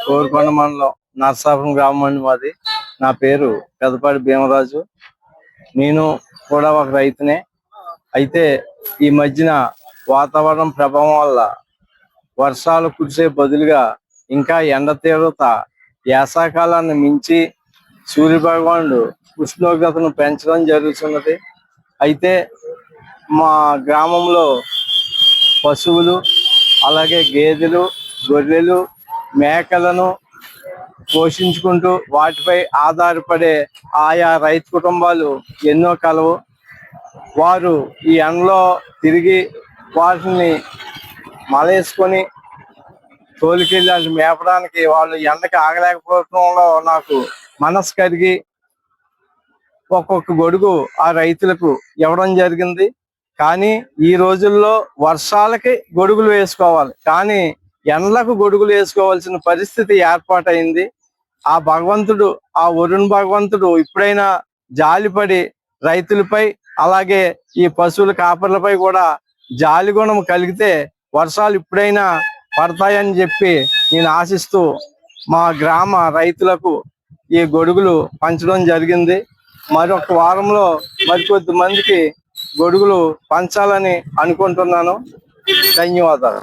కోరుకొండ మండలం నర్సాపురం గ్రామం అండి మాది. నా పేరు పెదపాటి భీమరాజు. నేను కూడా ఒక రైతునే. అయితే ఈ మధ్యన వాతావరణం ప్రభావం వల్ల వర్షాలు కురిసే బదులుగా ఇంకా ఎండ తీవ్రత వేసవకాలాన్ని మించి సూర్యభగవానుడు ఉష్ణోగ్రతను పెంచడం జరుగుతున్నది. అయితే మా గ్రామంలో పశువులు, అలాగే గేదెలు, గొర్రెలు, మేకలను పోషించుకుంటూ వాటిపై ఆధారపడే ఆయా రైతు కుటుంబాలు ఎన్నో కలవు. వారు ఈ ఎండలో తిరిగి వాటిని మలేసుకొని తోలుకెళ్ళి అది మేపడానికి వాళ్ళు ఎండకి ఆగలేకపోవడంలో నాకు మనసు కరిగి ఒక్కొక్క గొడుగు ఆ రైతులకు ఇవ్వడం జరిగింది. కానీ ఈ రోజుల్లో వర్షాలకి గొడుగులు వేసుకోవాలి, కానీ ఎండలకు గొడుగులు వేసుకోవాల్సిన పరిస్థితి ఏర్పాటైంది. ఆ భగవంతుడు, ఆ వరుణ్ భగవంతుడు ఇప్పుడైనా జాలిపడి రైతులపై, అలాగే ఈ పశువుల కాపర్లపై కూడా జాలి గుణం కలిగితే వర్షాలు ఇప్పుడైనా పడతాయని చెప్పి నేను ఆశిస్తూ మా గ్రామ రైతులకు ఈ గొడుగులు పంచడం జరిగింది. మరొక వారంలో మరికొద్ది మందికి గొడుగులు పంచాలని అనుకుంటున్నాను. ధన్యవాదాలు.